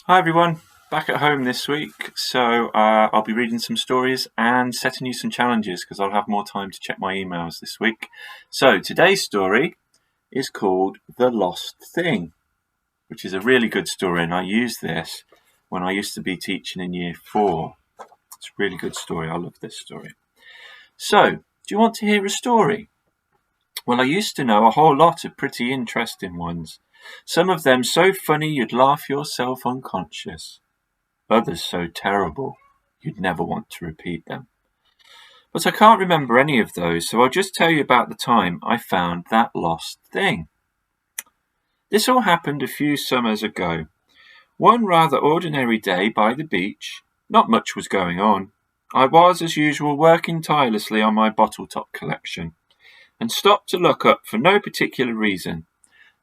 Hi everyone, back at home this week. So I'll be reading some stories and setting you some challenges because I'll have more time to check my emails this week. So today's story is called The Lost Thing, which is a really good story, and I used this when I used to be teaching in year 4. It's a really good story. I love this story. So, do you want to hear a story? Well, I used to know a whole lot of pretty interesting ones. Some of them so funny you'd laugh yourself unconscious. Others so terrible you'd never want to repeat them. But I can't remember any of those, so I'll just tell you about the time I found that lost thing. This all happened a few summers ago. One rather ordinary day by the beach. Not much was going on. I was, as usual, working tirelessly on my bottle top collection, and stopped to look up for no particular reason.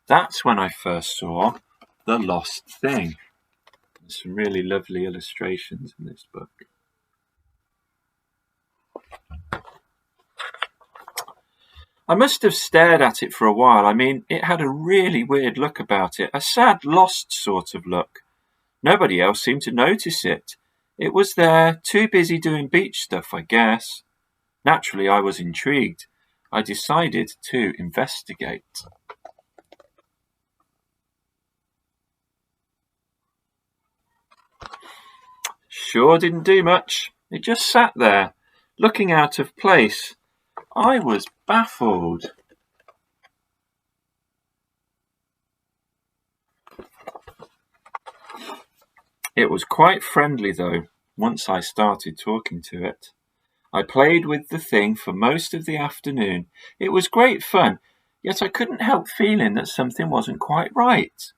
That's when I first saw the lost thing. There's some really lovely illustrations in this book. I must have stared at it for a while. I mean, it had a really weird look about it, a sad, lost sort of look. Nobody else seemed to notice it. It was there, too busy doing beach stuff, I guess. Naturally, I was intrigued. I decided to investigate. Sure didn't do much. It just sat there, looking out of place. I was baffled. It was quite friendly, though, once I started talking to it. I played with the thing for most of the afternoon. It was great fun, yet I couldn't help feeling that something wasn't quite right.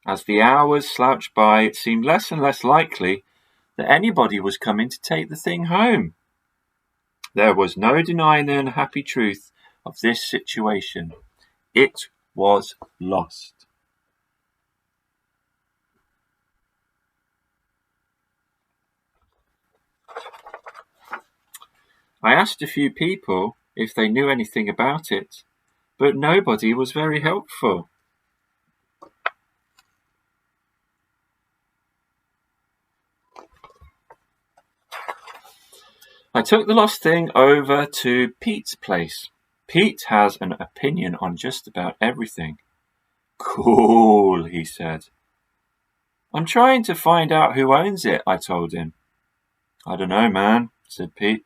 As the hours slouched by, it seemed less and less likely that anybody was coming to take the thing home. There was no denying the unhappy truth of this situation. It was lost. I asked a few people if they knew anything about it, but nobody was very helpful. I took the lost thing over to Pete's place. Pete has an opinion on just about everything. Cool, he said. I'm trying to find out who owns it, I told him. I don't know, man, said Pete.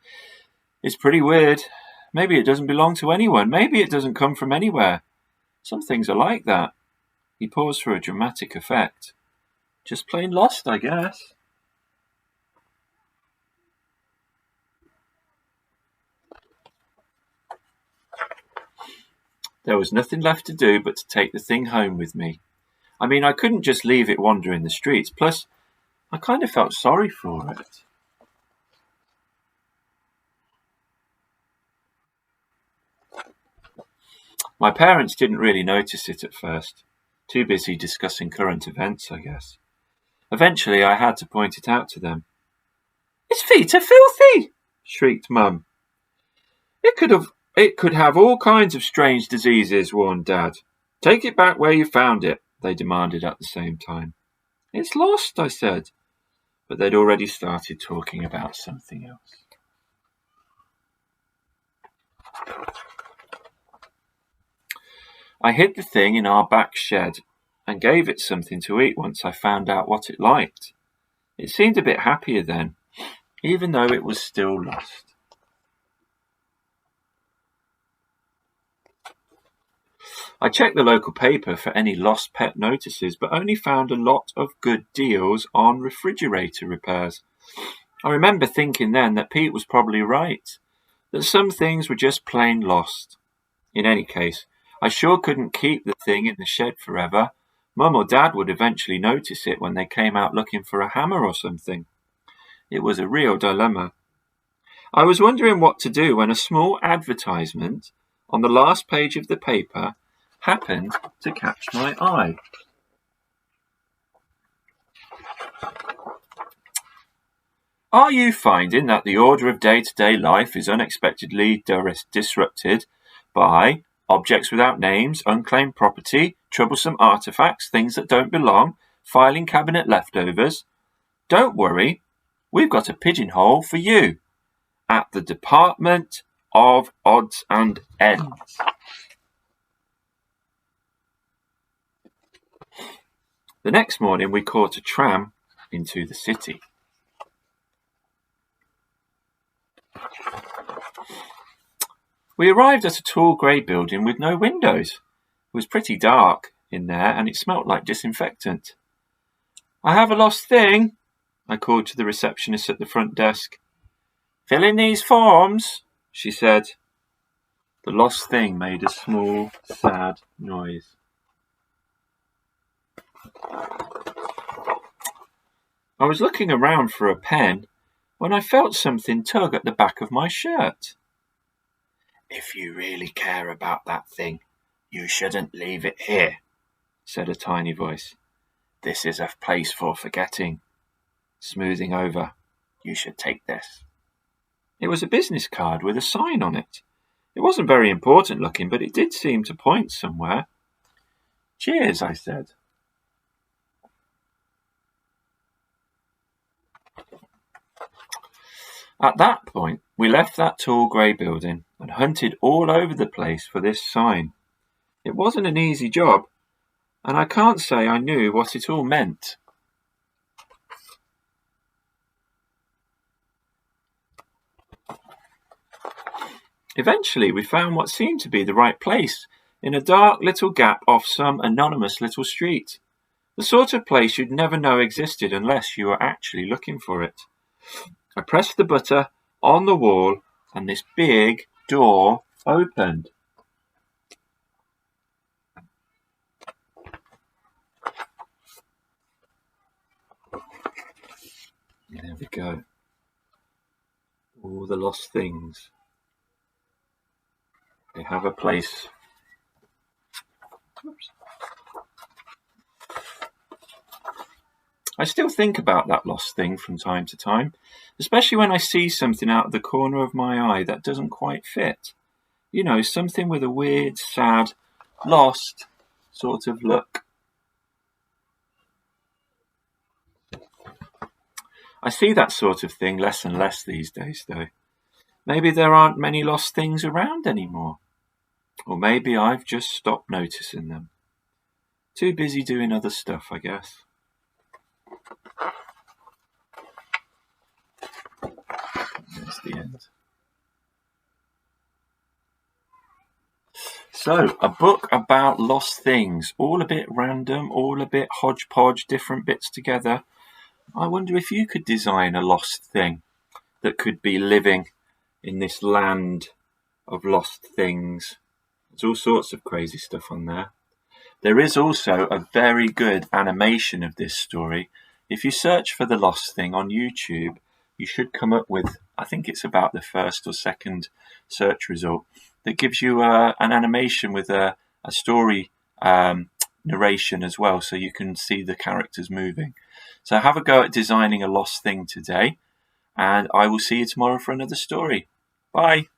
It's pretty weird. Maybe it doesn't belong to anyone. Maybe it doesn't come from anywhere. Some things are like that. He paused for a dramatic effect. Just plain lost, I guess. There was nothing left to do but to take the thing home with me. I mean, I couldn't just leave it wandering the streets. Plus, I kind of felt sorry for it. My parents didn't really notice it at first. Too busy discussing current events, I guess. Eventually, I had to point it out to them. Its feet are filthy! Shrieked Mum. It could have all kinds of strange diseases, warned Dad. Take it back where you found it, they demanded at the same time. It's lost, I said. But they'd already started talking about something else. I hid the thing in our back shed and gave it something to eat once I found out what it liked. It seemed a bit happier then, even though it was still lost. I checked the local paper for any lost pet notices, but only found a lot of good deals on refrigerator repairs. I remember thinking then that Pete was probably right, that some things were just plain lost. In any case, I sure couldn't keep the thing in the shed forever. Mum or Dad would eventually notice it when they came out looking for a hammer or something. It was a real dilemma. I was wondering what to do when a small advertisement on the last page of the paper happened to catch my eye. Are you finding that the order of day-to-day life is unexpectedly disrupted by objects without names, unclaimed property, troublesome artifacts, things that don't belong, filing cabinet leftovers? Don't worry, we've got a pigeonhole for you at the Department of Odds and Ends. The next morning we caught a tram into the city. We arrived at a tall grey building with no windows. It was pretty dark in there and it smelt like disinfectant. "I have a lost thing," I called to the receptionist at the front desk. "Fill in these forms," she said. The lost thing made a small, sad noise. I was looking around for a pen when I felt something tug at the back of my shirt. "If you really care about that thing, you shouldn't leave it here," said a tiny voice. "This is a place for forgetting. Smoothing over. You should take this." It was a business card with a sign on it. It wasn't very important looking, but it did seem to point somewhere. "Cheers," I said. At that point, we left that tall grey building and hunted all over the place for this sign. It wasn't an easy job, and I can't say I knew what it all meant. Eventually, we found what seemed to be the right place, in a dark little gap off some anonymous little street. The sort of place you'd never know existed unless you were actually looking for it. I pressed the button on the wall and this big door opened. There we go. All the lost things. They have a place. Oops. I still think about that lost thing from time to time, especially when I see something out of the corner of my eye that doesn't quite fit. You know, something with a weird, sad, lost sort of look. I see that sort of thing less and less these days, though. Maybe there aren't many lost things around anymore. Or maybe I've just stopped noticing them. Too busy doing other stuff, I guess. That's the end. So, a book about lost things, all a bit random, all a bit hodgepodge, different bits together. I wonder if you could design a lost thing that could be living in this land of lost things. There's all sorts of crazy stuff on there. There is also a very good animation of this story. If you search for The Lost Thing on YouTube, you should come up with, I think it's about the first or second search result, that gives you an animation with a story narration as well, so you can see the characters moving. So have a go at designing a lost thing today, and I will see you tomorrow for another story. Bye.